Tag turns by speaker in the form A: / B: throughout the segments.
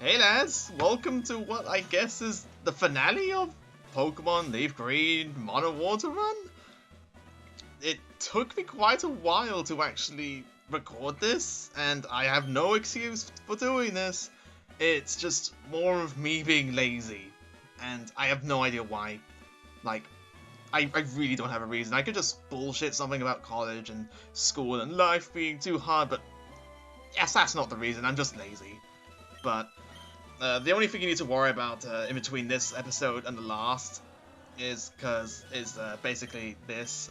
A: Hey lads, welcome to what I guess is the finale of Pokemon Leafgreen Mono Water Run. It took me quite a while to actually record this, and I have no excuse for doing this. It's just more of me being lazy, and I have no idea why. Like, I really don't have a reason. I could just bullshit something about college and school and life being too hard, but yes, that's not the reason. I'm just lazy. But the only thing you need to worry about in between this episode and the last is basically this.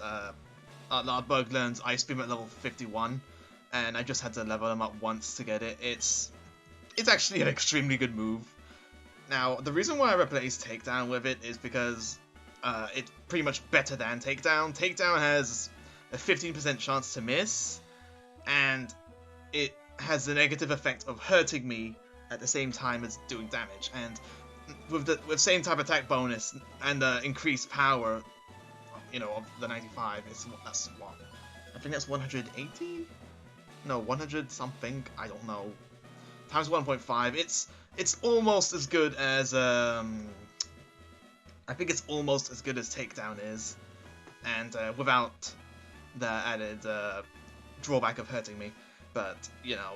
A: Lardberg learns Ice Beam at level 51, and I just had to level him up once to get it. It's actually an extremely good move. Now, the reason why I replaced Takedown with it is because it's pretty much better than Takedown. Takedown has a 15% chance to miss, and it has the negative effect of hurting me at the same time as doing damage. And with same type attack bonus and increased power, you know, of the 95, that's what? I think that's 180? No, 100 something. I don't know. Times 1.5. It's almost as good as I think it's almost as good as Takedown is, and without the added drawback of hurting me. But you know,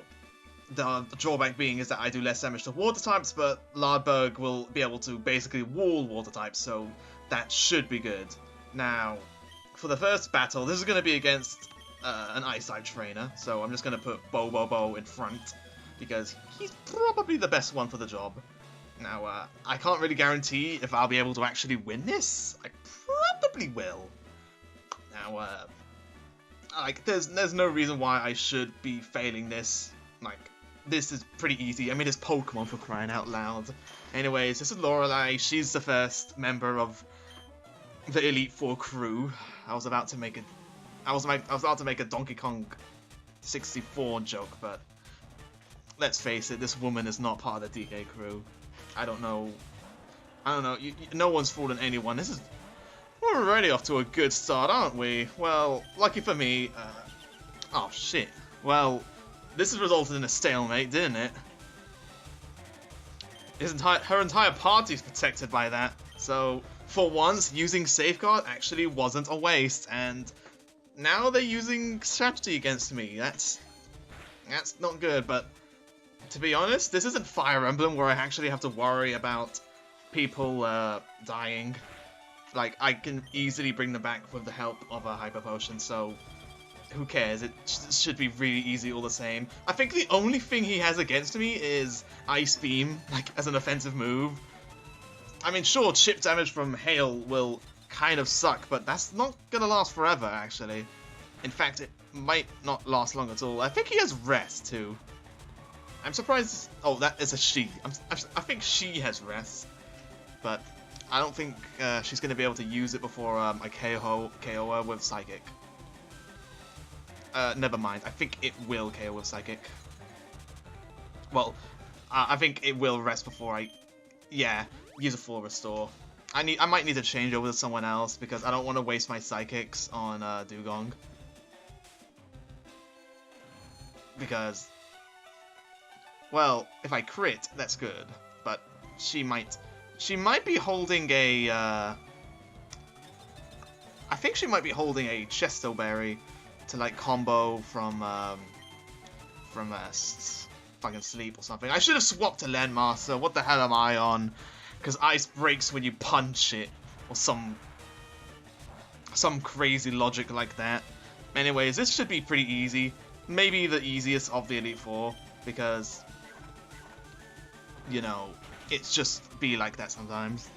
A: the drawback being is that I do less damage to water types, but Lardberg will be able to basically wall water types, so that should be good. Now, for the first battle, this is going to be against an Ice-type trainer, so I'm just going to put Bo in front, because he's probably the best one for the job. Now, I can't really guarantee if I'll be able to actually win this. I probably will. Now, like, there's no reason why I should be failing this. Like, this is pretty easy. I mean, it's Pokemon, for crying out loud. Anyways, this is Lorelei. She's the first member of the Elite Four crew. I was about to make a Donkey Kong 64 joke, but let's face it, this woman is not part of the DK crew. I don't know. No one's fooling anyone. We're already off to a good start, aren't we? Well, lucky for me. Oh shit. Well, this has resulted in a stalemate, didn't it? Her entire party's protected by that. So, for once, using Safeguard actually wasn't a waste, and now they're using strategy against me. That's not good, but to be honest, this isn't Fire Emblem where I actually have to worry about people dying. Like, I can easily bring them back with the help of a Hyper Potion, so who cares? It should be really easy all the same. I think the only thing he has against me is Ice Beam, like, as an offensive move. I mean, sure, chip damage from Hail will kind of suck, but that's not gonna last forever, actually. In fact, it might not last long at all. I think he has Rest, too. I'm surprised... Oh, that is a she. I think she has Rest, but I don't think she's gonna be able to use it before I KO her with Psychic. Never mind. I think it will KO with Psychic. Well, I think it will rest before I... Yeah, use a full restore. I might need to change over to someone else because I don't want to waste my Psychics on Dugong. Because, well, if I crit, that's good. But she might be holding a... I think she might be holding a Chesto Berry to like combo from fucking sleep or something. I should have swapped to Landmaster. What the hell am I on? Because ice breaks when you punch it, or some crazy logic like that. Anyways, this should be pretty easy. Maybe the easiest of the Elite Four, because you know, it's just be like that sometimes.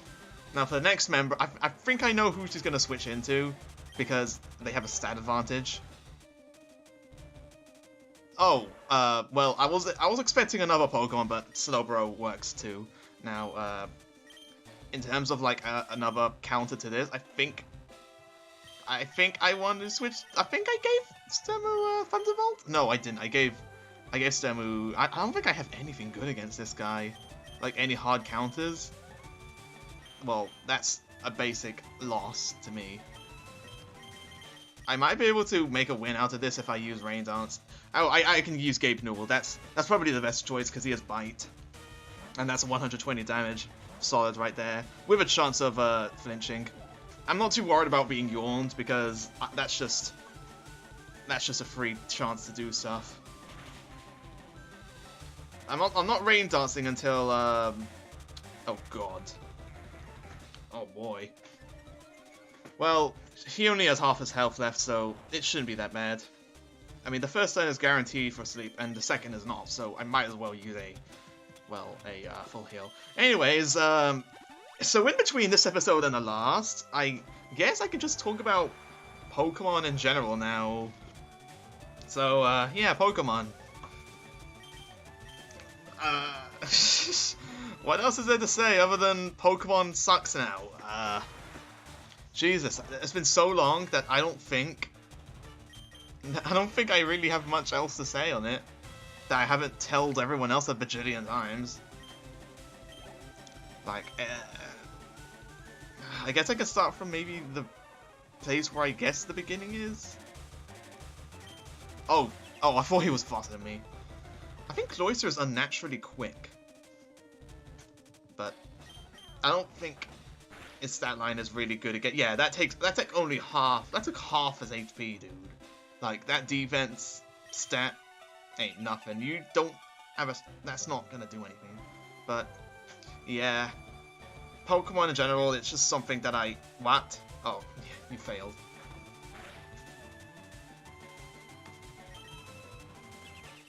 A: Now for the next member, I think I know who she's gonna switch into, because they have a stat advantage. Oh, well, I was expecting another Pokemon, but Slowbro works too. Now, in terms of like another counter to this, I think I wanted to switch. I think I gave Stemu Thunderbolt. No, I didn't. I gave Stemu. I don't think I have anything good against this guy, like any hard counters. Well, that's a basic loss to me. I might be able to make a win out of this if I use Rain Dance. Oh, I can use Gabe Newell. That's probably the best choice because he has Bite. And that's 120 damage. Solid right there. With a chance of flinching. I'm not too worried about being yawned because that's just a free chance to do stuff. I'm not rain dancing until oh god. Oh boy. Well, he only has half his health left, so it shouldn't be that bad. I mean, the first turn is guaranteed for sleep, and the second is not, so I might as well use a full heal. Anyways, so in between this episode and the last, I guess I can just talk about Pokemon in general now. So, yeah, Pokemon. What else is there to say other than Pokemon sucks now? Jesus, it's been so long that I don't think I really have much else to say on it that I haven't told everyone else a bajillion times. Like, I guess I could start from maybe the place where I guess the beginning is. Oh, I thought he was faster than me. I think Cloyster is unnaturally quick, but I don't think his stat line is really good again. Yeah, that took only half. That took half his HP, dude. Like, that defense stat ain't nothing. You don't have a... That's not gonna do anything. But, yeah. Pokemon in general, it's just something that I... What? Oh, you failed.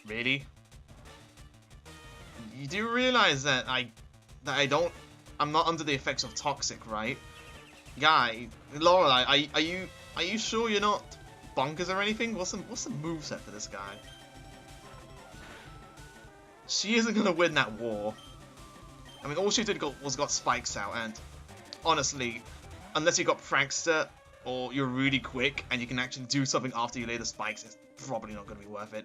A: Really? You do realize that I'm not under the effects of toxic, right? Guy, Lorelei, are you sure you're not bonkers or anything? What's the moveset for this guy? She isn't gonna win that war. I mean, all she did was got spikes out, and honestly, unless you got Prankster or you're really quick and you can actually do something after you lay the spikes, it's probably not gonna be worth it.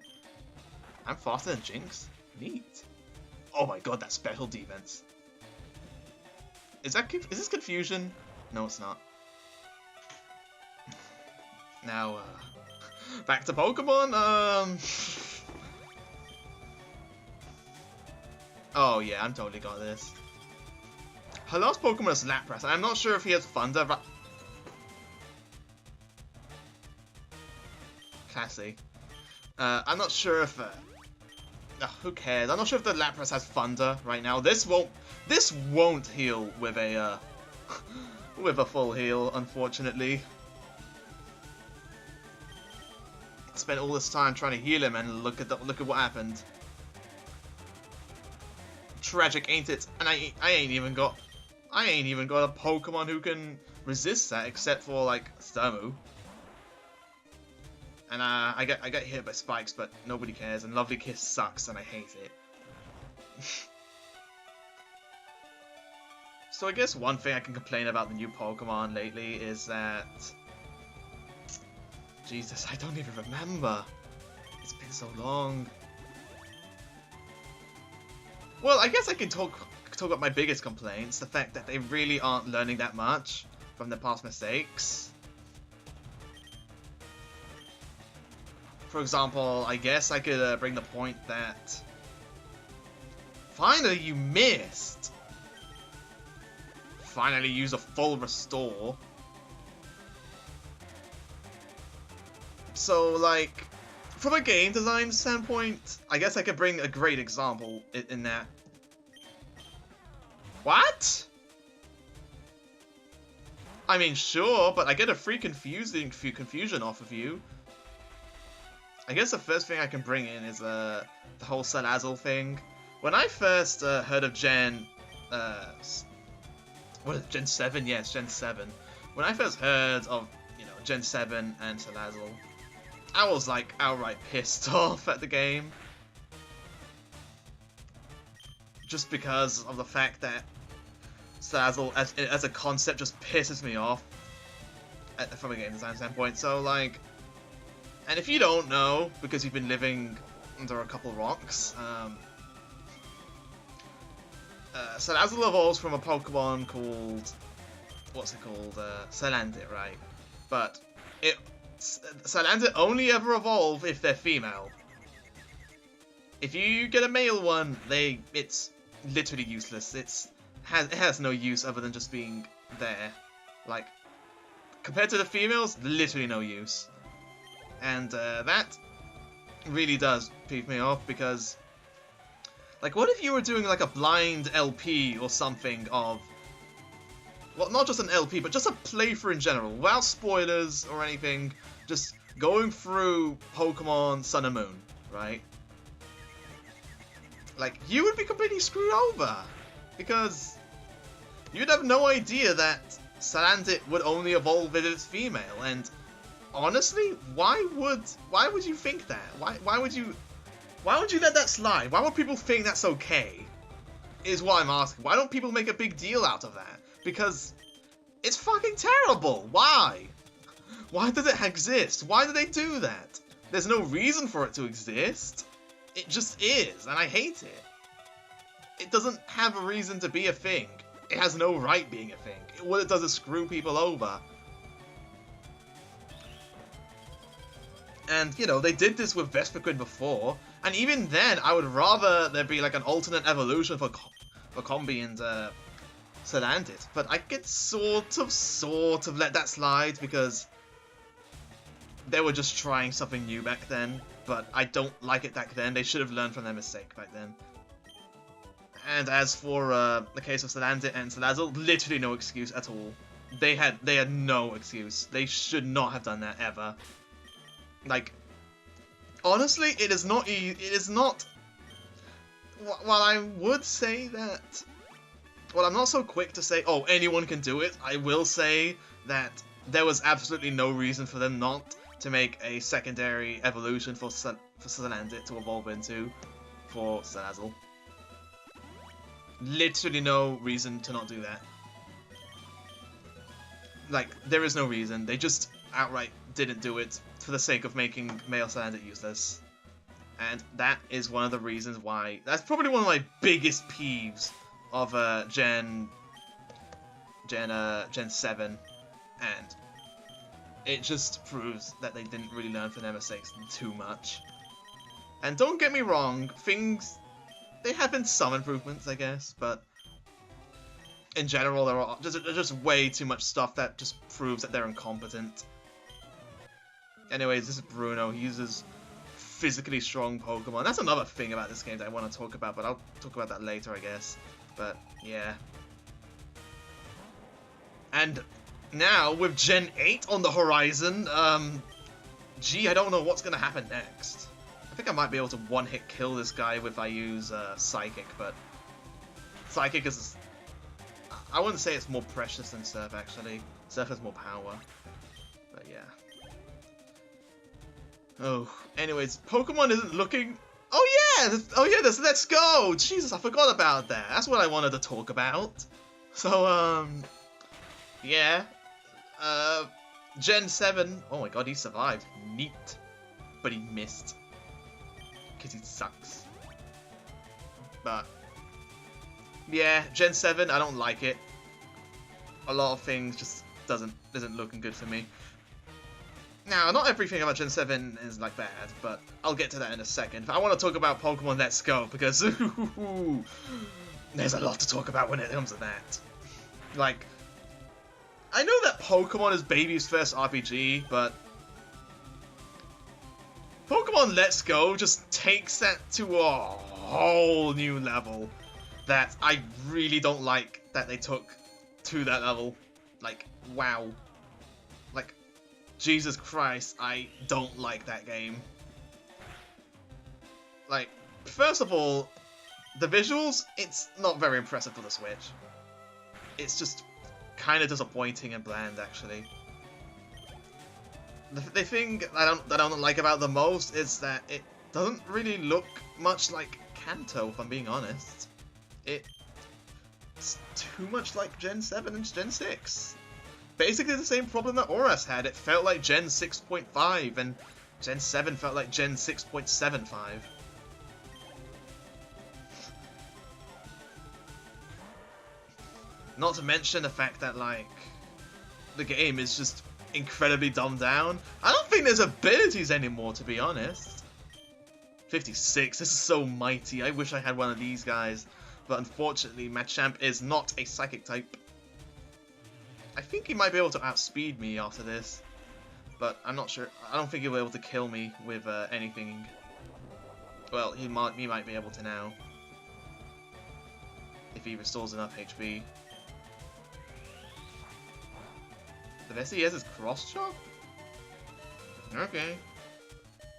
A: I'm faster than Jinx? Neat. Oh my god, that special defense. Is this confusion? No, it's not. Now, back to Pokemon, Oh yeah, I'm totally got this. Her last Pokemon is Lapras, and I'm not sure if he has Thunder, but... Cassie. I'm not sure if... who cares? I'm not sure if the Lapras has Thunder right now. This won't heal with a with a full heal, unfortunately. Spent all this time trying to heal him, and look at what happened. Tragic, ain't it? And I ain't even got a Pokemon who can resist that, except for like Sturmu. And I get hit by spikes, but nobody cares. And Lovely Kiss sucks, and I hate it. So I guess one thing I can complain about the new Pokemon lately is that... Jesus, I don't even remember. It's been so long. Well, I guess I can talk about my biggest complaints. The fact that they really aren't learning that much from their past mistakes. For example, I guess I could bring the point that... Finally, you missed! Finally use a full restore. So, like, from a game design standpoint, I guess I could bring a great example in that. What? I mean, sure, but I get a free confusion off of you. I guess the first thing I can bring in is the whole Salazzle thing. When I first heard of Gen 7? Yes, Gen 7. When I first heard of, Gen 7 and Salazzle, I was like outright pissed off at the game. Just because of the fact that Salazzle as a concept just pisses me off from a game design standpoint. So like, and if you don't know, because you've been living under a couple rocks, Salazzle evolves from a Pokemon called, what's it called? Salandit, right? But Salandit only ever evolve if they're female. If you get a male one, it's literally useless. It has no use other than just being there. Like, compared to the females, literally no use. And that really does piss me off, because, like, what if you were doing like a blind LP or something of, well, not just an LP, but just a playthrough in general, without spoilers or anything, just going through Pokemon Sun and Moon, right? Like, you would be completely screwed over, because you'd have no idea that Salandit would only evolve if it's female, and honestly, why would you think that? Why would you let that slide? Why would people think that's okay? Is what I'm asking. Why don't people make a big deal out of that? Because it's fucking terrible. Why? Why does it exist? Why do they do that? There's no reason for it to exist. It just is, and I hate it. It doesn't have a reason to be a thing. It has no right being a thing. What it does is screw people over. And, you know, they did this with Vespiquen before, and even then, I would rather there be like an alternate evolution for Combi and Salandit. But I could sort of let that slide, because they were just trying something new back then. But I don't like it back then. They should have learned from their mistake back then. And as for the case of Salandit and Salazzle, literally no excuse at all. They had no excuse. They should not have done that ever. Like, honestly, it is not. While I would say that, well, I'm not so quick to say, oh, anyone can do it. I will say that there was absolutely no reason for them not to make a secondary evolution for Salandit to evolve into for Salazzle. Literally no reason to not do that. Like, there is no reason. They just outright didn't do it for the sake of making male Salandit useless. And that is one of the reasons why... That's probably one of my biggest peeves of Gen 7. And it just proves that they didn't really learn from their mistakes too much. And don't get me wrong, there have been some improvements, I guess, but in general, there's just way too much stuff that just proves that they're incompetent. Anyways, this is Bruno. He uses physically strong Pokemon. That's another thing about this game that I want to talk about, but I'll talk about that later, I guess. But, yeah. And now, with Gen 8 on the horizon, gee, I don't know what's going to happen next. I think I might be able to one-hit kill this guy if I use Psychic, but Psychic is... I wouldn't say it's more precious than Surf, actually. Surf has more power. But yeah. Oh, anyways, Pokemon isn't looking... Oh yeah, this Let's Go! Jesus, I forgot about that. That's what I wanted to talk about. So, yeah. Gen 7... Oh my god, he survived. Neat. But he missed. Because he sucks. But... yeah, Gen 7, I don't like it. A lot of things just isn't looking good for me. Now, not everything about Gen 7 is like bad, but I'll get to that in a second. I want to talk about Pokemon Let's Go, because there's a lot to talk about when it comes to that. Like, I know that Pokemon is baby's first RPG, but Pokemon Let's Go just takes that to a whole new level that I really don't like that they took to that level. Like, wow. Like, Jesus Christ, I don't like that game. Like, first of all, the visuals, it's not very impressive for the Switch. It's just kind of disappointing and bland, actually. The thing that I don't like about the most is that it doesn't really look much like Kanto, if I'm being honest. It's too much like Gen 7 and Gen 6. Basically the same problem that Auras had. It felt like Gen 6.5, and Gen 7 felt like Gen 6.75. Not to mention the fact that, like, the game is just incredibly dumbed down. I don't think there's abilities anymore, to be honest. 56, this is so mighty. I wish I had one of these guys. but unfortunately Machamp is not a Psychic type. I think he might be able to outspeed me after this, but I'm not sure. I don't think he'll be able to kill me with anything. Well, he might be able to now, if he restores enough HP. The best he has is Cross Chop? Okay.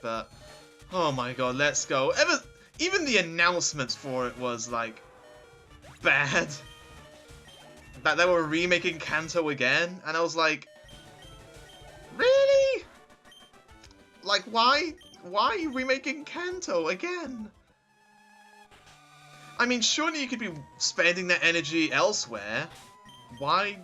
A: But, oh my god, let's go. Even the announcements for it was, like, bad. That they were remaking Kanto again, and I was like, really? Like, why are you remaking Kanto again? I mean, surely you could be spending that energy elsewhere. Why?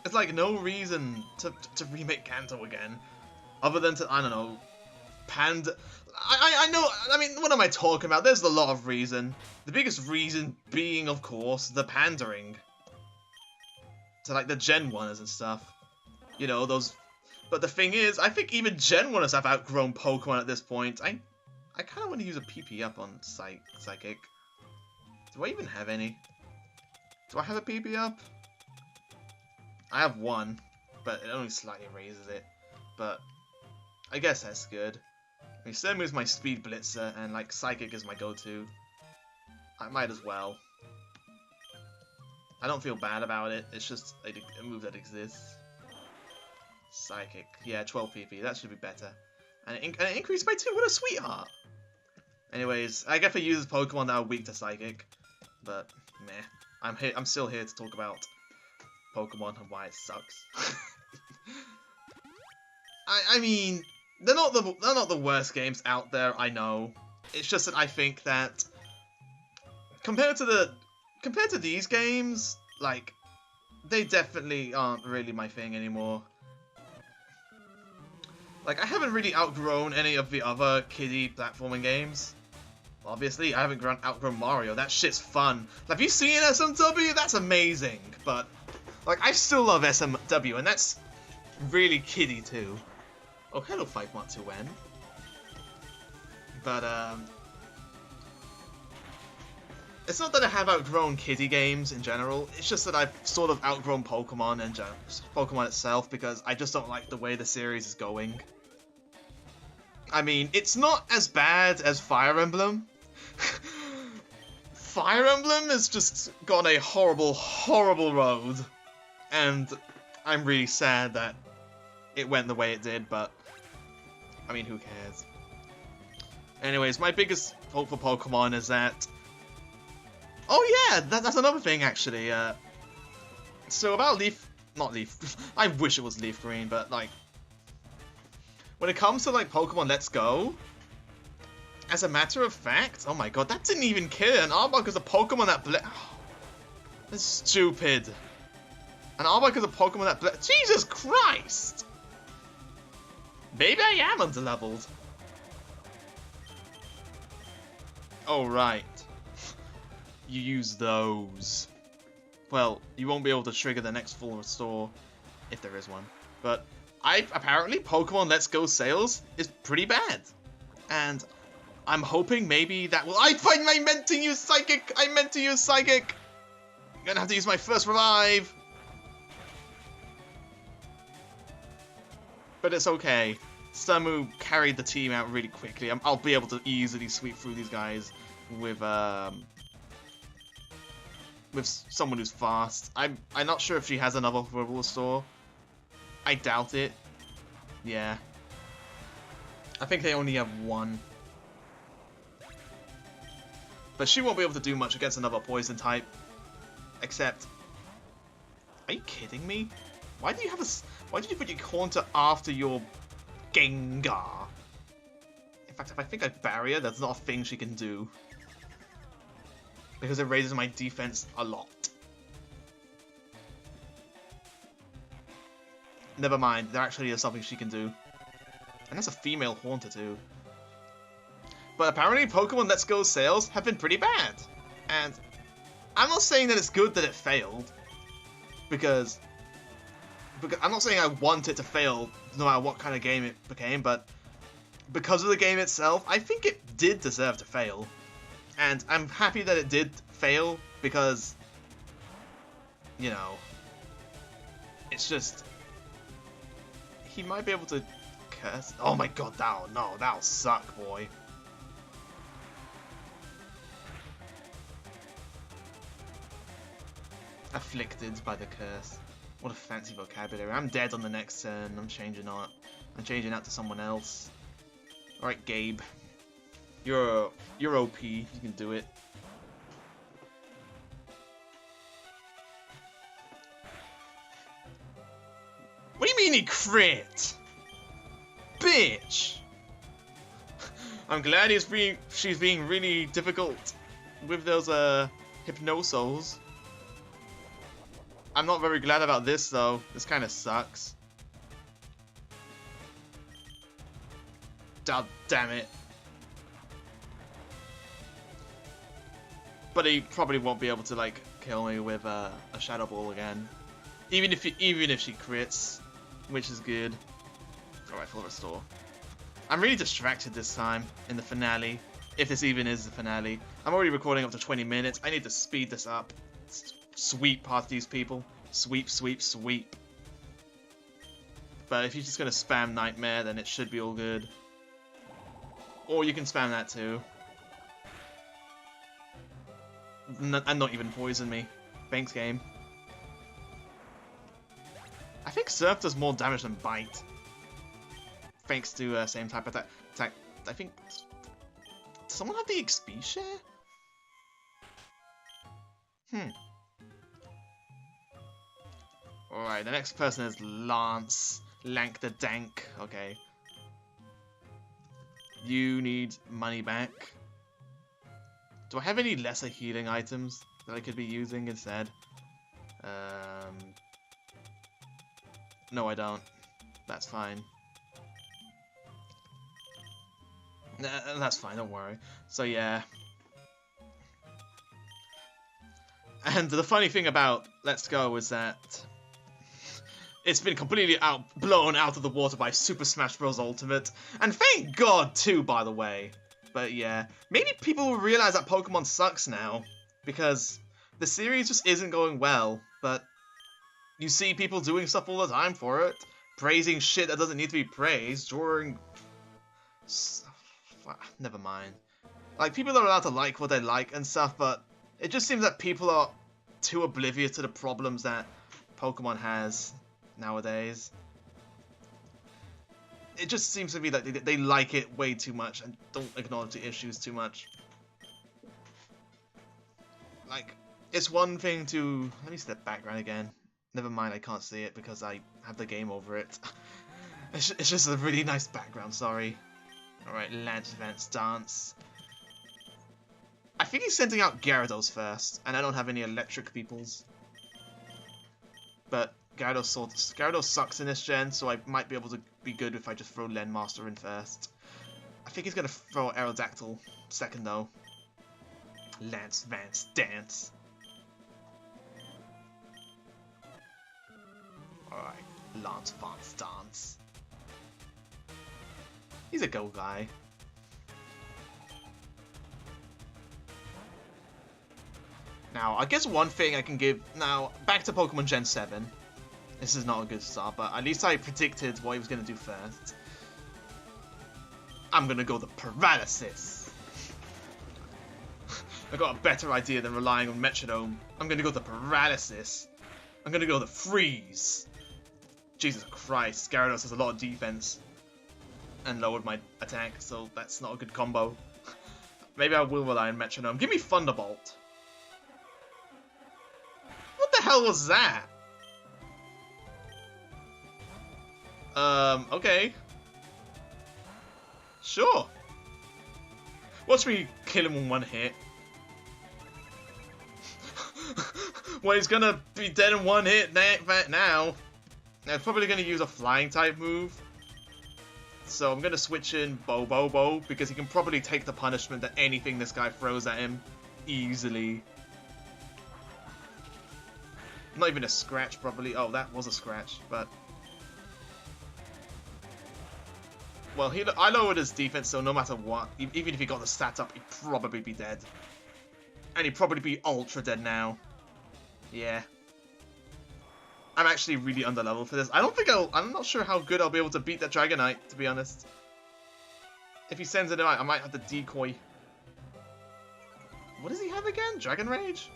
A: It's like no reason to remake Kanto again, other than to, I don't know, I know, I mean, what am I talking about? There's a lot of reason. The biggest reason being, of course, the pandering to, like, the Gen 1ers and stuff. You know, those... But the thing is, I think even Gen 1ers have outgrown Pokemon at this point. I kind of want to use a PP up on Psychic. Do I even have any? Do I have a PP up? I have one, but it only slightly raises it. But I guess that's good. I mean, Sturmu is my Speed Blitzer, and like Psychic is my go-to. I might as well. I don't feel bad about it. It's just a move that exists. Psychic, yeah, 12 PP. That should be better. And it increased by 2. What a sweetheart! Anyways, I guess I use Pokemon that are weak to Psychic, but meh. I'm still here to talk about Pokemon and why it sucks. I mean, they're not the worst games out there, I know. It's just that I think that compared to these games, like, they definitely aren't really my thing anymore. Like, I haven't really outgrown any of the other kiddie platforming games. Obviously, I haven't outgrown Mario. That shit's fun. Have you seen SMW? That's amazing. But, like, I still love SMW, and that's really kiddie too. Oh, hello, 512N. But, it's not that I have outgrown kiddie games in general, it's just that I've sort of outgrown Pokemon and Pokemon itself, because I just don't like the way the series is going. I mean, it's not as bad as Fire Emblem. Fire Emblem has just gone a horrible, horrible road, and I'm really sad that it went the way it did, but I mean, who cares? Anyways, my biggest hope for Pokemon is that... Oh yeah, that's another thing actually. So about not Leaf, I wish it was Leafgreen, but like, when it comes to like Pokemon Let's Go, as a matter of fact, oh my god, that didn't even kill an Arbok is a Pokemon that that's stupid. An Arbok is a Pokemon that Jesus Christ! Maybe I am underleveled. Oh right. You use those. Well, you won't be able to trigger the next full restore, if there is one. But apparently Pokemon Let's Go sales is pretty bad. And I'm hoping maybe that will... I meant to use Psychic! I meant to use Psychic! I'm gonna have to use my first revive! But it's okay. Sturmu carried the team out really quickly. I'll be able to easily sweep through these guys with someone who's fast. I'm not sure if she has another Verbal Restore. I doubt it. Yeah. I think they only have one. But she won't be able to do much against another Poison type. Except... Are you kidding me? Why did you put your Haunter after your Gengar? In fact, if I think I Barrier, that's not a thing she can do. Because it raises my defense a lot. Never mind, there actually is something she can do. And that's a female Haunter too. But apparently Pokemon Let's Go sales have been pretty bad. And I'm not saying that it's good that it failed. Because I'm not saying I want it to fail no matter what kind of game it became, but because of the game itself, I think it did deserve to fail. And I'm happy that it did fail because, you know, it's just, he might be able to curse. Oh my god, that'll suck, boy. Afflicted by the curse. What a fancy vocabulary. I'm dead on the next turn. I'm changing out. I'm changing out to someone else. Alright, Gabe. You're OP. You can do it. What do you mean he crit? Bitch! I'm glad she's being really difficult with those hypnosos. I'm not very glad about this though. This kind of sucks. God damn it. But he probably won't be able to like kill me with a shadow ball again. Even if she crits, which is good. Alright, full restore. I'm really distracted this time in the finale, if this even is the finale. I'm already recording up to 20 minutes. I need to speed this up. Sweep past these people. Sweep, sweep, sweep. But if you're just gonna spam Nightmare, then it should be all good. Or you can spam that too. And not even poison me. Thanks, game. I think Surf does more damage than Bite. Thanks to same type attack. I think. Does someone have the XP share? Alright, the next person is Lance. Lank the Dank. Okay. You need money back. Do I have any lesser healing items that I could be using instead? No, I don't. That's fine. That's fine, don't worry. So yeah. And the funny thing about Let's Go is that it's been completely blown out of the water by Super Smash Bros. Ultimate. And thank God too, by the way. But yeah, maybe people will realize that Pokemon sucks now. Because the series just isn't going well. But you see people doing stuff all the time for it. Praising shit that doesn't need to be praised. Drawing... Never mind. Like, people are allowed to like what they like and stuff, but it just seems that people are too oblivious to the problems that Pokemon has nowadays. It just seems to be that they like it way too much and don't acknowledge the issues too much. Like, it's one thing to... Let me see the background again. Never mind, I can't see it because I have the game over it. It's just a really nice background, sorry. Alright, Lance Advanced Dance. I think he's sending out Gyarados first, and I don't have any electric peoples. But Gyarados sucks in this gen, so I might be able to be good if I just throw Lenmaster in first. I think he's going to throw Aerodactyl second though. Lance Advanced Dance. Alright, Lance Advanced Dance. He's a go guy. Now, I guess one thing I can give... Now, back to Pokemon Gen 7. This is not a good start, but at least I predicted what he was going to do first. I'm going to go the Paralysis. I got a better idea than relying on Metronome. I'm going to go the Paralysis. I'm going to go the Freeze. Jesus Christ, Gyarados has a lot of defense. And lowered my attack, so that's not a good combo. Maybe I will rely on Metronome. Give me Thunderbolt. What the hell was that? Okay. Sure. Watch me kill him in one hit. Well, he's gonna be dead in one hit now. I'm probably gonna use a flying type move. So I'm gonna switch in Bobo because he can probably take the punishment that anything this guy throws at him easily. Not even a scratch, probably. Oh, that was a scratch, but... Well, I lowered his defense, so no matter what, even if he got the stats up, he'd probably be dead. And he'd probably be ultra dead now. Yeah. I'm actually really under level for this. I'm not sure how good I'll be able to beat that Dragonite, to be honest. If he sends it out, I might have to decoy. What does he have again? Dragon Rage?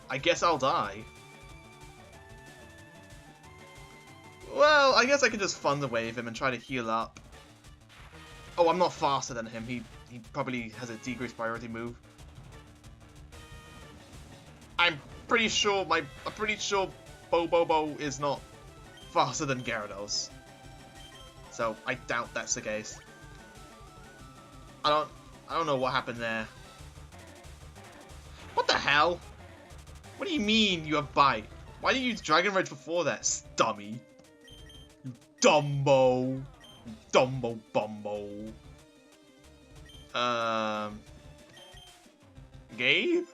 A: I guess I'll die. Well, I guess I can just Thunder Wave him and try to heal up. Oh, I'm not faster than him. He probably has a decreased priority move. I'm pretty sure Bobobo is not faster than Gyarados. So I doubt that's the case. I don't know what happened there. What the hell? What do you mean you have Bite? Why didn't you use Dragon Rage before that, Stummy? You Dumbo. You Dumbo Bumbo. Gabe?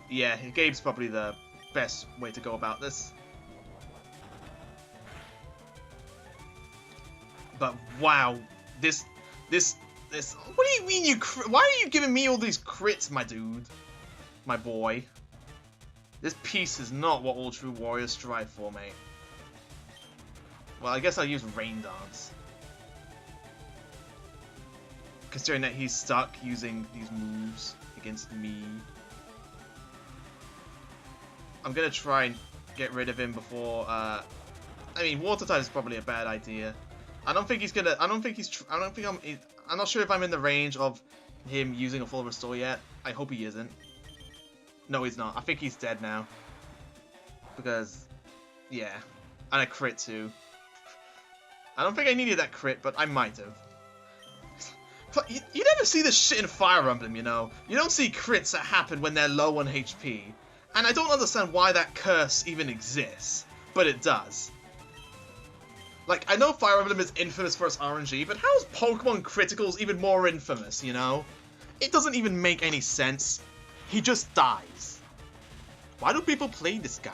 A: Yeah, Gabe's probably the best way to go about this. But wow, this. What do you mean why are you giving me all these crits, my dude? My boy. This piece is not what all true warriors strive for, mate. Well, I guess I'll use Rain Dance. Considering that he's stuck using these moves against me. I'm gonna try and get rid of him before, I mean, Water type is probably a bad idea. I'm not sure if I'm in the range of him using a full restore yet. I hope he isn't. No, he's not. I think he's dead now. Because, yeah. And a crit too. I don't think I needed that crit, but I might have. You never see this shit in Fire Emblem, you know? You don't see crits that happen when they're low on HP. And I don't understand why that curse even exists. But it does. Like, I know Fire Emblem is infamous for its RNG, but how is Pokemon Criticals even more infamous, you know? It doesn't even make any sense. He just dies. Why do people play this guy?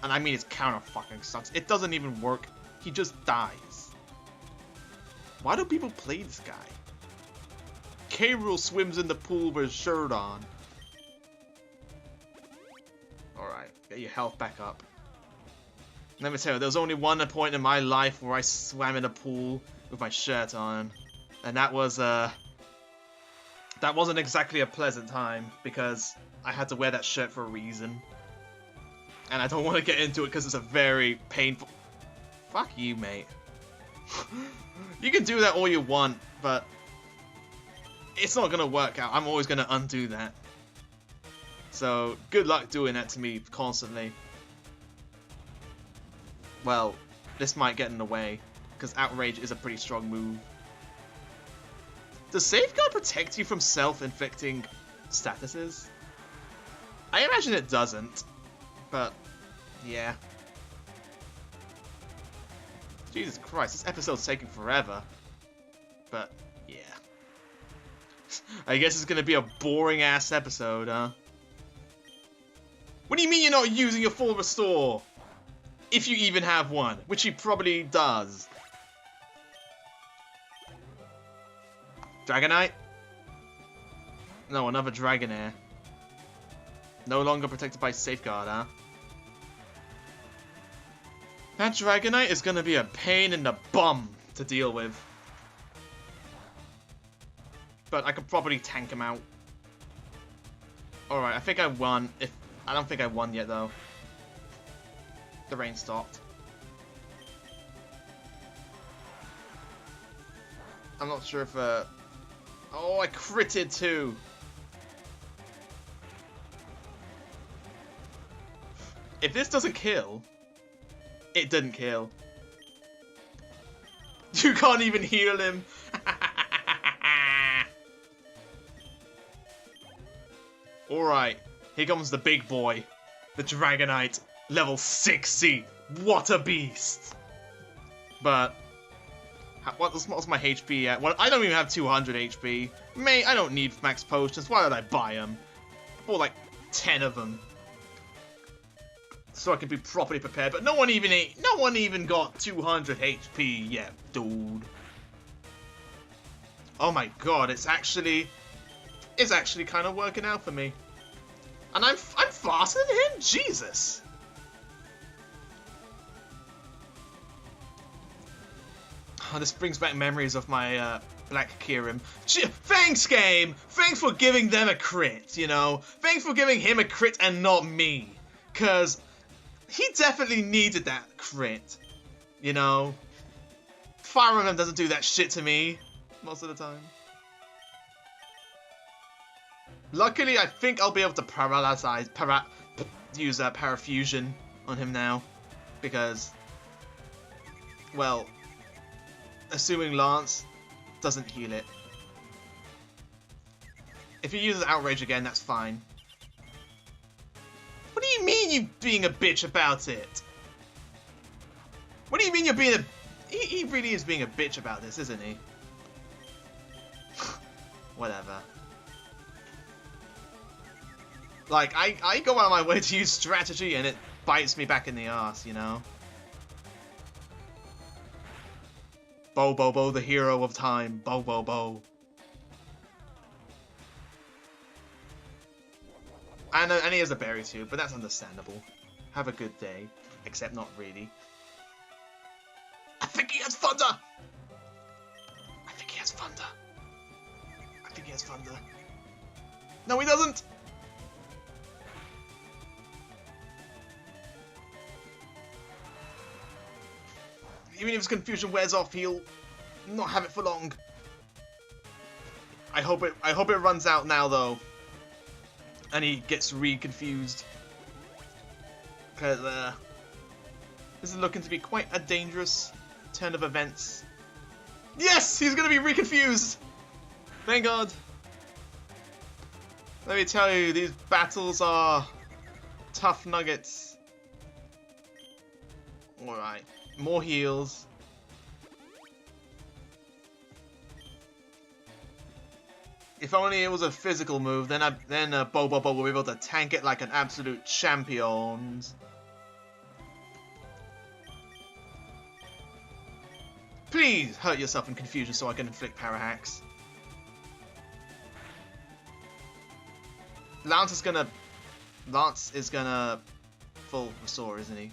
A: And I mean, his counter fucking sucks. It doesn't even work. He just dies. Why do people play this guy? K. Rool swims in the pool with his shirt on. Alright, get your health back up. Let me tell you, there was only one point in my life where I swam in a pool with my shirt on. And that wasn't exactly a pleasant time, because I had to wear that shirt for a reason. And I don't want to get into it because it's a very painful... Fuck you, mate. You can do that all you want, but it's not going to work out. I'm always going to undo that. So, good luck doing that to me constantly. Well, this might get in the way, because Outrage is a pretty strong move. Does Safeguard protect you from self-inflicting statuses? I imagine it doesn't, but yeah. Jesus Christ, this episode's taking forever. But yeah. I guess it's gonna be a boring-ass episode, huh? What do you mean you're not using your full restore? If you even have one, which he probably does. Dragonite? No, another Dragonair. No longer protected by Safeguard, huh? That Dragonite is gonna be a pain in the bum to deal with. But I could probably tank him out. Alright, I think I won. I don't think I won yet, though. The rain stopped. I'm not sure if, Oh, I critted too! If this doesn't kill... It didn't kill. You can't even heal him! Alright, here comes the big boy. The Dragonite, level 60. What a beast! But What's my HP at? Well, I don't even have 200 HP. Mate, I don't need max potions. Why did I buy them? I bought like 10 of them. So I can be properly prepared, but no one even got 200 HP yet, dude. Oh my god, it's actually kind of working out for me. And I'm faster than him? Jesus. Oh, this brings back memories of my Black Kirim. Thanks, game! Thanks for giving them a crit, you know? Thanks for giving him a crit and not me. Because he definitely needed that crit, you know? Fire Emblem doesn't do that shit to me most of the time. Luckily, I think I'll be able to use Parafusion on him now. Because, well, assuming Lance doesn't heal it. If he uses Outrage again, that's fine. What do you mean you being a bitch about it? What do you mean you're being a... He really is being a bitch about this, isn't he? Whatever. Like, I go out of my way to use strategy and it bites me back in the ass, you know? Bo, Bo, Bo, the hero of time. Bo, Bo, Bo. And he has a berry too, but that's understandable. Have a good day. Except not really. I think he has thunder! I think he has thunder. I think he has thunder. No, he doesn't! Even if his confusion wears off, he'll not have it for long. I hope it runs out now though. And he gets re-confused. Because this is looking to be quite a dangerous turn of events. Yes! He's gonna be re-confused! Thank God. Let me tell you, these battles are tough nuggets. Alright. More heals. If only it was a physical move, then Bo Bo Bo will be able to tank it like an absolute champion. Please hurt yourself in confusion so I can inflict para hacks. Lance is gonna full restore, isn't he?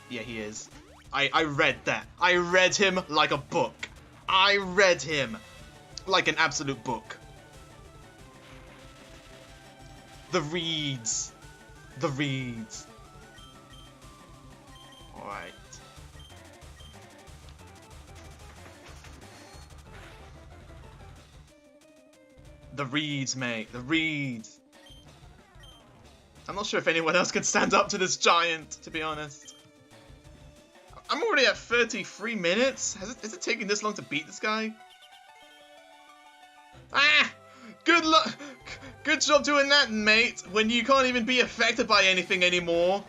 A: Yeah, he is. I read that. I read him like a book. I read him like an absolute book. The reeds. The reeds. Alright. The reeds, mate. The reeds. I'm not sure if anyone else can stand up to this giant, to be honest. I'm already at 33 minutes? Is it taking this long to beat this guy? Ah! Good luck! Good job doing that, mate, when you can't even be affected by anything anymore.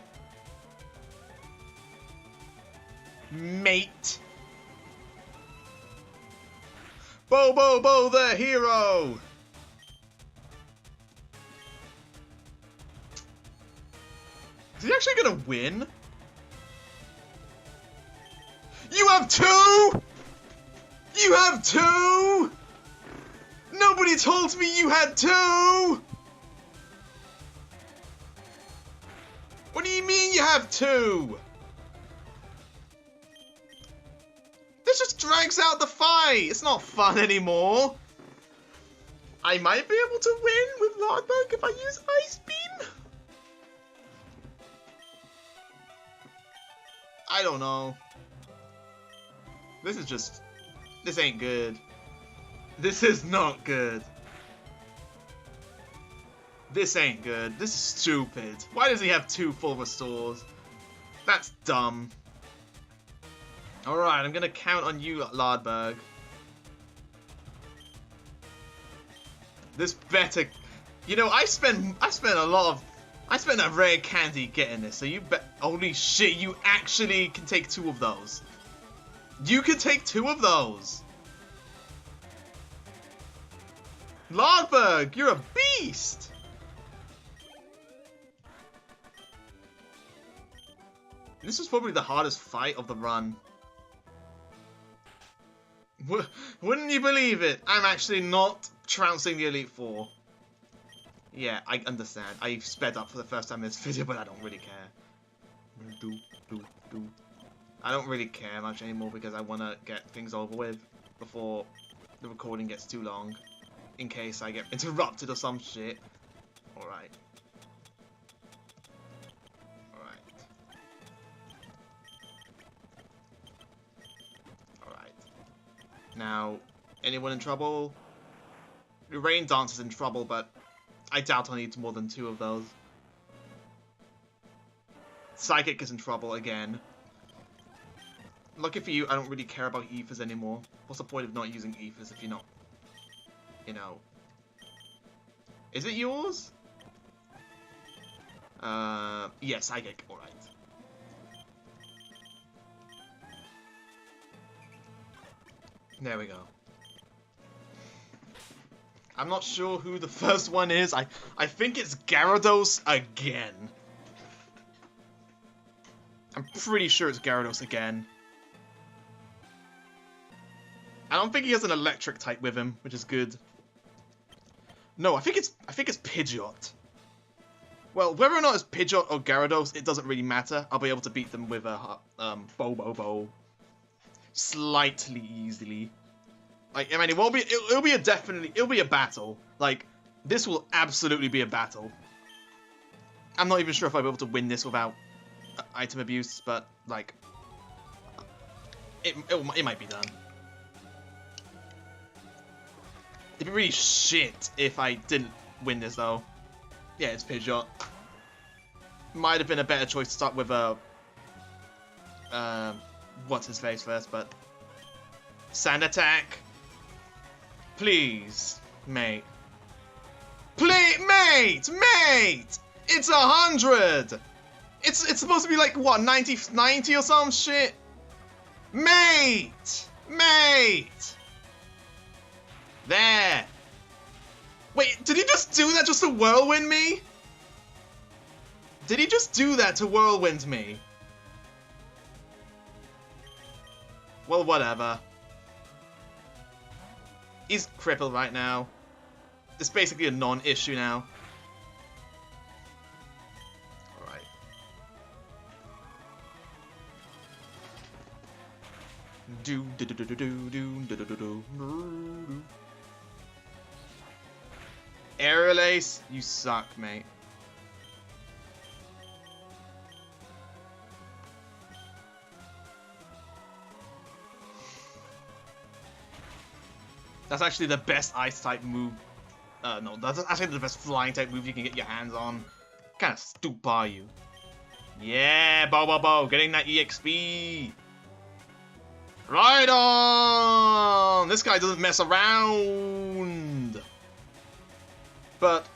A: Mate. Bo Bo Bo the hero! Is he actually gonna win? You have two?! You have two?! Nobody told me you had two! What do you mean you have two? This just drags out the fight! It's not fun anymore! I might be able to win with Lardberg if I use Ice Beam? I don't know. This ain't good. This is not good. This ain't good. This is stupid. Why does he have two full restores? That's dumb. Alright, I'm gonna count on you, Lardberg. This better... You know, I spent a rare candy getting this, so you bet... Holy shit, you actually can take two of those. You could take 2 of those. Lardberg, you're a beast. This was probably the hardest fight of the run. Wouldn't you believe it? I'm actually not trouncing the Elite Four. Yeah, I understand. I sped up for the first time in this video, but I don't really care. I don't really care much anymore because I want to get things over with before the recording gets too long. In case I get interrupted or some shit. Alright. Now, anyone in trouble? The Rain Dance is in trouble, but I doubt I need more than 2 of those. Psychic is in trouble again. Lucky for you, I don't really care about Ethers anymore. What's the point of not using Ethers if you're not, you know... Is it yours? Yeah, Psychic, alright. There we go. I'm not sure who the first one is. I think it's Gyarados again. I'm pretty sure it's Gyarados again. I don't think he has an electric type with him, which is good. No, I think it's Pidgeot. Well, whether or not it's Pidgeot or Gyarados, it doesn't really matter. I'll be able to beat them with a Bobo. Slightly easily. Like, I mean, it'll be a battle. Like, this will absolutely be a battle. I'm not even sure if I'll be able to win this without item abuse, but like, it might be done. It'd be really shit if I didn't win this though. Yeah, it's Pidgeot. Might have been a better choice to start with a what's his face first, but Sand Attack. Please, mate. Please, mate! It's 100! It's supposed to be like, what, 90 or some shit? Mate! There! Wait, did he just do that just to whirlwind me? Did he just do that to whirlwind me? Well, whatever. He's crippled right now. It's basically a non-issue now. Alright. Aerial Ace, you suck, mate. That's actually the best Ice-type move. No, that's actually the best Flying-type move you can get your hands on. What kind of stupid are you? Yeah, Bo, getting that EXP. Right on! This guy doesn't mess around. But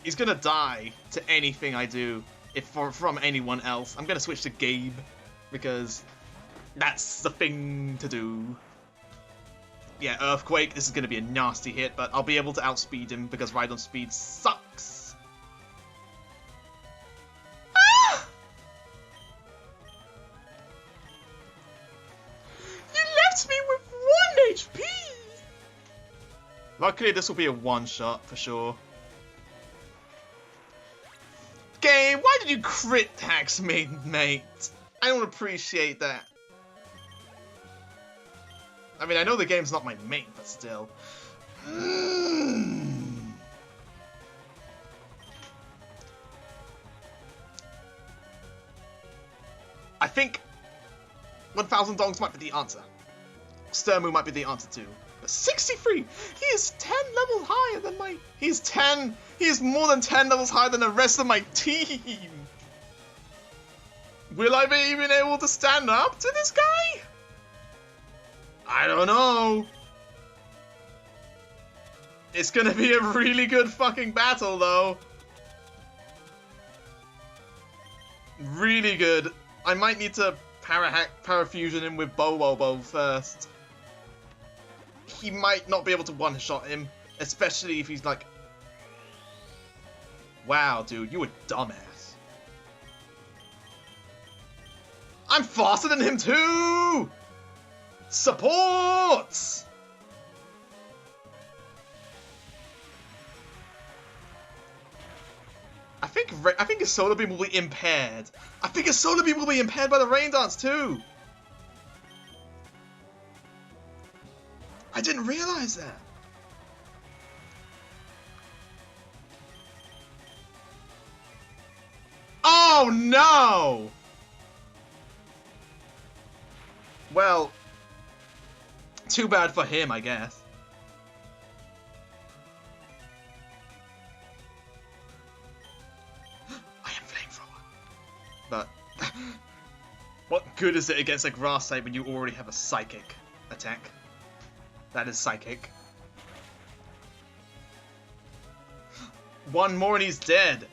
A: he's gonna die to anything I do from anyone else. I'm gonna switch to Gabe because that's the thing to do. Yeah, Earthquake, this is going to be a nasty hit, but I'll be able to outspeed him because Rhydon speed sucks. Ah! You left me with 1 HP! Luckily, this will be a one-shot for sure. Game, why did you crit tax me, mate? I don't appreciate that. I mean, I know the game's not my main, but still. I think 1,000 Dongs might be the answer. Sturmoo might be the answer too. But 63! He is 10 levels higher than my... He is more than 10 levels higher than the rest of my team! Will I be even able to stand up to this guy? I don't know. It's gonna be a really good fucking battle, though. Really good. I might need to Parafusion him with Bobo first. He might not be able to one-shot him, especially if he's like... Wow, dude, you a dumbass. I'm faster than him too! Support! I think his solar beam will be impaired. I think his solar beam will be impaired by the rain dance too. I didn't realize that. Oh no! Well, too bad for him, I guess. But what good is it against a grass type when you already have a psychic attack? That is psychic. One more and he's dead.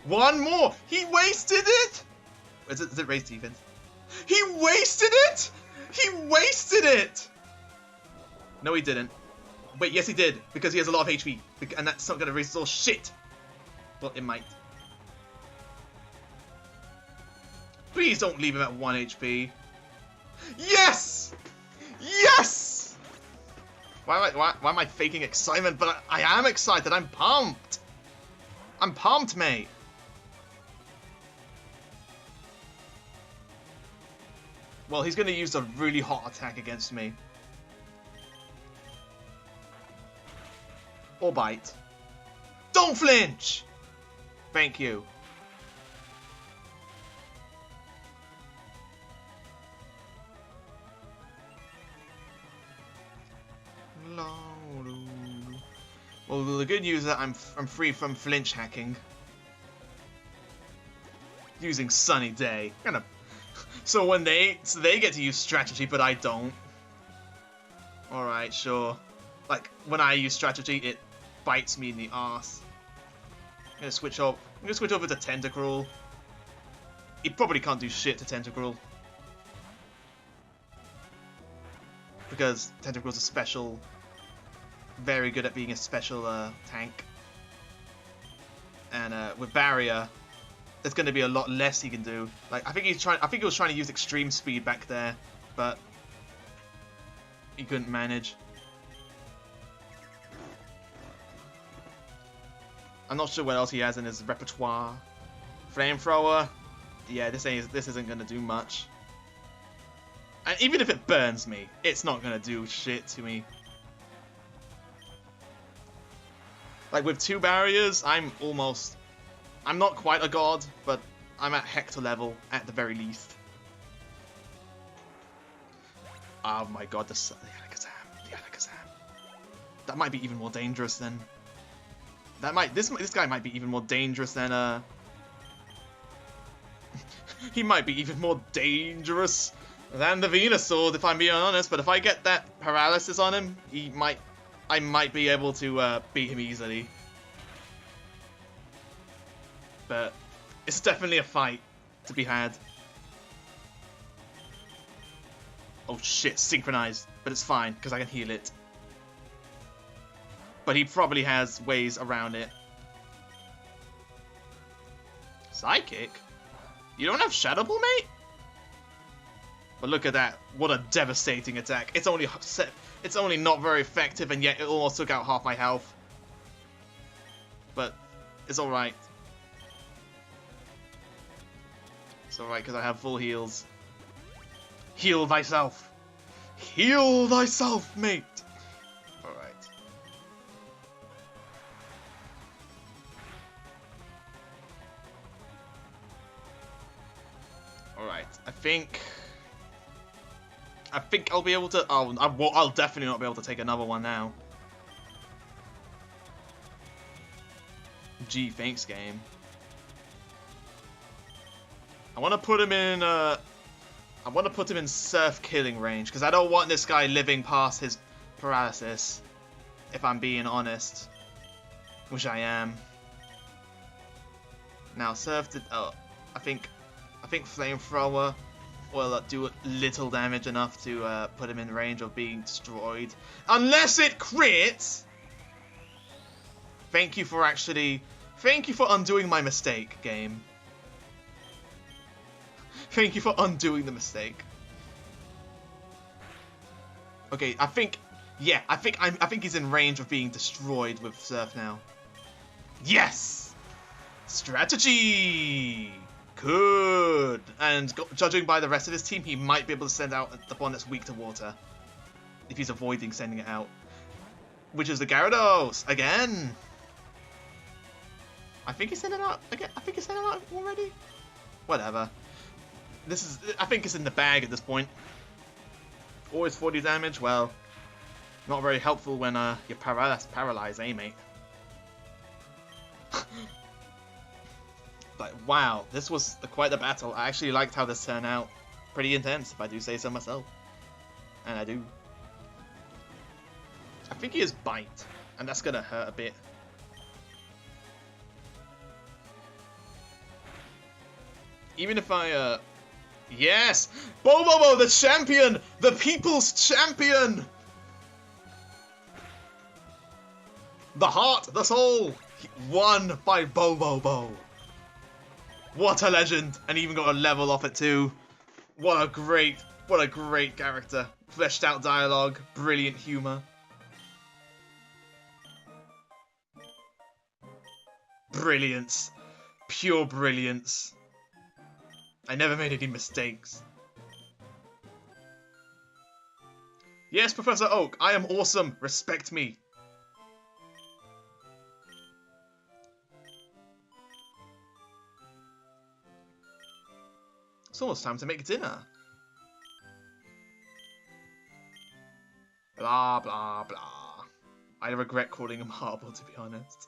A: One more! He wasted it! Is it raise defense? He wasted it! He wasted it! No, he didn't. Wait, yes he did, because he has a lot of HP. And that's not gonna raise his all shit. Well, it might. Please don't leave him at 1 HP. Yes! Yes! Why am I faking excitement? But I am excited. I'm pumped. I'm pumped, mate. Well, he's going to use a really hot attack against me. Or bite. Don't flinch! Thank you. Well, the good news is that I'm free from flinch hacking. Using Sunny Day. So when they get to use strategy, but I don't. Alright, sure. Like, when I use strategy, it bites me in the arse. I'm gonna switch over to Tentacruel. He probably can't do shit to Tentacruel. Because Tentacruel's a special... very good at being a special tank. And with Barrier, there's going to be a lot less he can do. Like I think he was trying to use extreme speed back there, but he couldn't manage. I'm not sure what else he has in his repertoire. Flamethrower, yeah, this isn't going to do much. And even if it burns me, it's not going to do shit to me. Like, with 2 barriers, I'm not quite a god, but I'm at Hector level, at the very least. Oh my god, the Alakazam. That might be even more dangerous than... This guy might be even more dangerous than, he might be even more dangerous than the Venusaur, if I'm being honest, but if I get that paralysis on him, I might be able to beat him easily. But it's definitely a fight to be had. Oh shit, synchronized. But it's fine, because I can heal it. But he probably has ways around it. Psychic? You don't have Shadow Ball, mate? But look at that. What a devastating attack. It's only not very effective, and yet it almost took out half my health. But it's alright. It's alright, because I have full heals. Heal thyself. Heal thyself, mate. Alright. Alright, I think I'll be able to... Oh, I'll definitely not be able to take another one now. Gee, thanks, game. I want to put him in surf killing range, because I don't want this guy living past his paralysis, if I'm being honest. Which I am. Now, surf did... Oh, I think Flamethrower will do little damage enough to put him in range of being destroyed. Unless it crits! Thank you for undoing my mistake, game. Thank you for undoing the mistake. Okay, I think he's in range of being destroyed with Surf now. Yes! Strategy! Good! And judging by the rest of his team, he might be able to send out the one that's weak to water. If he's avoiding sending it out. Which is the Gyarados! Again! I think he sent it out again. I think he sent it out already? Whatever. I think it's in the bag at this point. Always 40 damage, well, not very helpful when you're paralyzed, eh, mate? But wow, this was quite the battle. I actually liked how this turned out. Pretty intense, if I do say so myself. And I do. I think he has Bite, and that's gonna hurt a bit. Even if I, yes! Bobobo, the champion! The people's champion! The heart, the soul! Won by Bobobo. What a legend! And even got a level off it too. What a great character. Fleshed out dialogue, brilliant humor. Brilliance. Pure brilliance. I never made any mistakes. Yes, Professor Oak, I am awesome. Respect me. It's almost time to make dinner. Blah, blah, blah. I regret calling him Harble, to be honest.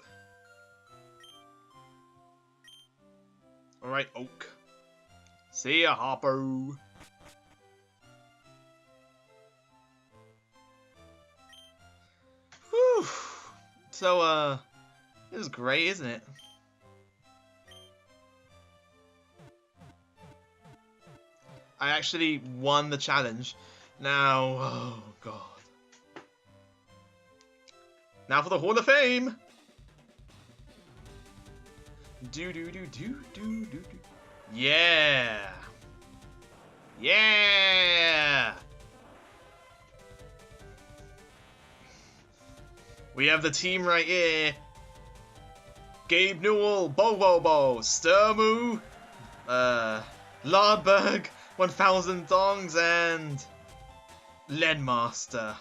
A: Alright, Oak. See ya, Harpo. Whew. So, this is great, isn't it? I actually won the challenge. Now, oh god. Now for the Hall of Fame! Do. Yeah! Yeah! We have the team right here. Gabe Newell, Bobobo, Sturmu, Lardberg, 1000 Dongs, and Leadmaster.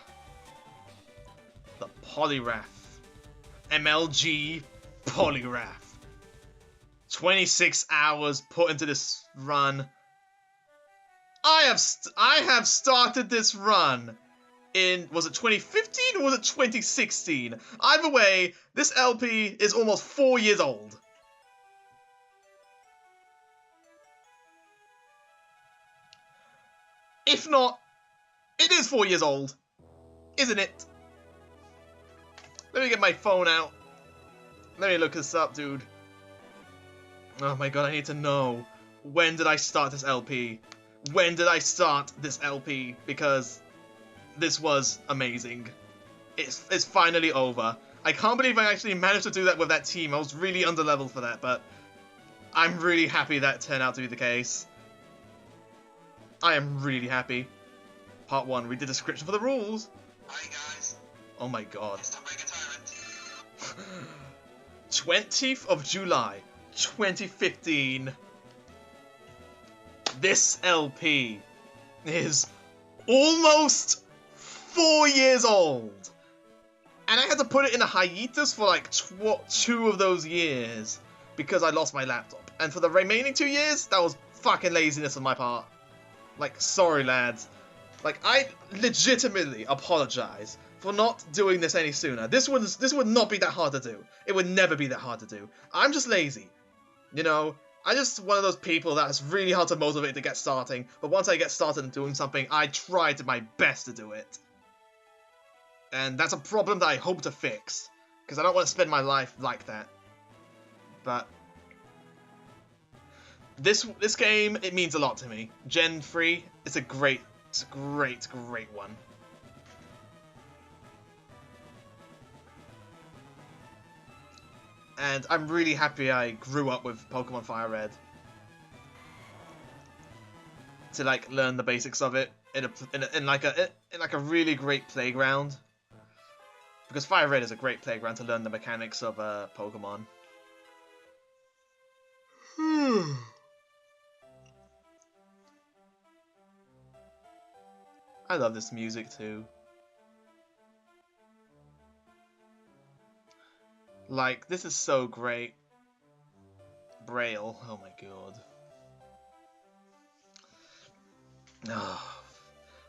A: The Poliwrath. MLG Poliwrath. 26 hours put into this run. I have started this run in, was it 2015 or was it 2016? Either way, this LP is almost 4 years old. If not, it is 4 years old, isn't it? Let me get my phone out. Let me look this up, dude. Oh my god, I need to know. When did I start this LP? When did I start this LP? Because this was amazing. It's finally over. I can't believe I actually managed to do that with that team. I was really underleveled for that, but I'm really happy that turned out to be the case. I am really happy. Part 1, read the description for the rules.
B: Hi guys.
A: Oh my god.
B: It's Top Mega Tyrant.
A: 20th of July, 2015. This LP is almost 4 years old. And I had to put it in a hiatus for like 2 of those years because I lost my laptop. And for the remaining 2 years, that was fucking laziness on my part. Like, sorry lads. Like, I legitimately apologize for not doing this any sooner. This would not be that hard to do. It would never be that hard to do. I'm just lazy. You know, I'm just one of those people that's really hard to motivate to get starting, but once I get started in doing something, I try to my best to do it. And that's a problem that I hope to fix, because I don't want to spend my life like that. But this game, it means a lot to me. Gen 3, it's a great one. And I'm really happy I grew up with Pokemon Fire Red. To like learn the basics of it in like a really great playground. Because Fire Red is a great playground to learn the mechanics of Pokemon. I love this music too. Like, this is so great. Braille, oh my god.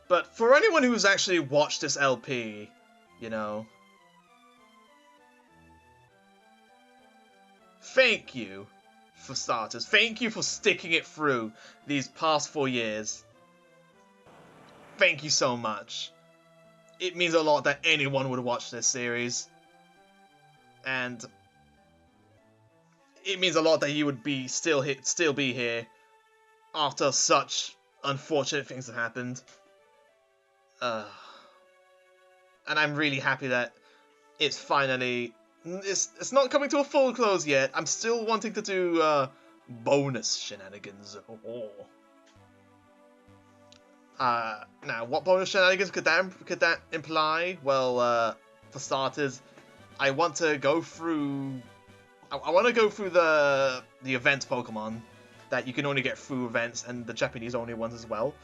A: But for anyone who's actually watched this LP, you know, thank you, for starters. Thank you for sticking it through these past 4 years. Thank you so much. It means a lot that anyone would watch this series. And it means a lot that you would be still be here after such unfortunate things have happened. And I'm really happy that it's finally... It's not coming to a full close yet. I'm still wanting to do bonus shenanigans. Now, what bonus shenanigans could that imply? Well, for starters, I want to go through... I want to go through the event Pokemon that you can only get through events, and the Japanese only ones as well.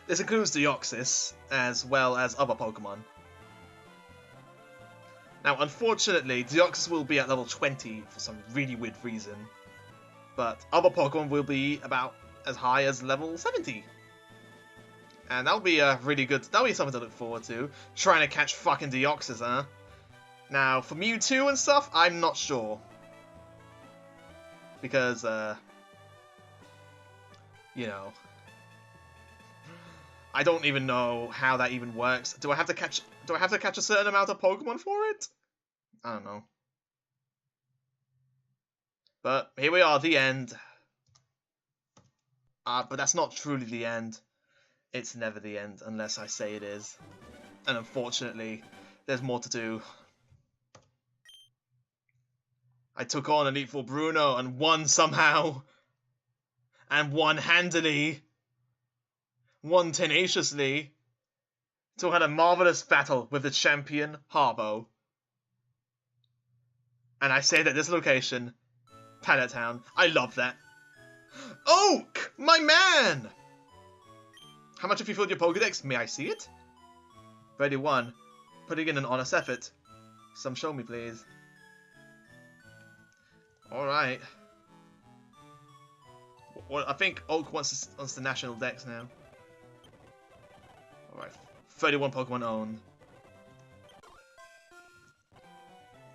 A: This includes Deoxys, as well as other Pokemon. Now, unfortunately, Deoxys will be at level 20 for some really weird reason. But other Pokemon will be about as high as level 70. And that'll be that'll be something to look forward to. Trying to catch fucking Deoxys, huh? Now, for Mewtwo and stuff, I'm not sure. Because, you know... I don't even know how that even works. Do I have to catch a certain amount of Pokemon for it? I don't know. But here we are, the end. But that's not truly the end. It's never the end unless I say it is. And unfortunately, there's more to do. I took on Elite Four Bruno and won somehow. And won handily. Won tenaciously. So I had a marvelous battle with the champion, Harbo. And I say that this location, Pallet Town, I love that. Oak! My man! How much have you filled your Pokédex? May I see it? 31. Putting in an honest effort. Some show me, please. Alright. Well, I think Oak wants the national dex now. Alright. 31 Pokemon owned.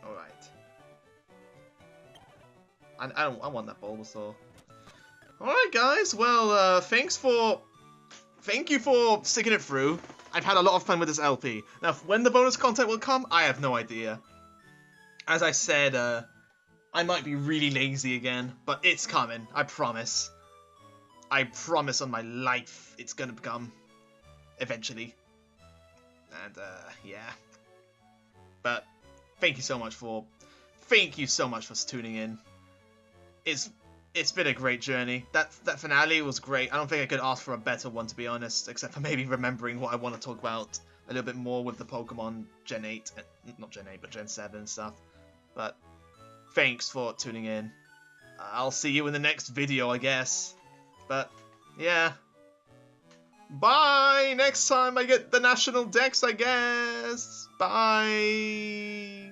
A: Alright. I want that Bulbasaur. Alright guys, well, thank you for sticking it through. I've had a lot of fun with this LP. Now, when the bonus content will come, I have no idea. As I said, I might be really lazy again, but it's coming, I promise. I promise on my life it's gonna come. Eventually. And, yeah. But, thank you so much for tuning in. It's been a great journey. That finale was great. I don't think I could ask for a better one, to be honest, except for maybe remembering what I want to talk about a little bit more with the Pokemon Gen 8, not Gen 8, but Gen 7 and stuff. But thanks for tuning in. I'll see you in the next video, I guess. But yeah. Bye! Next time I get the National Dex, I guess. Bye!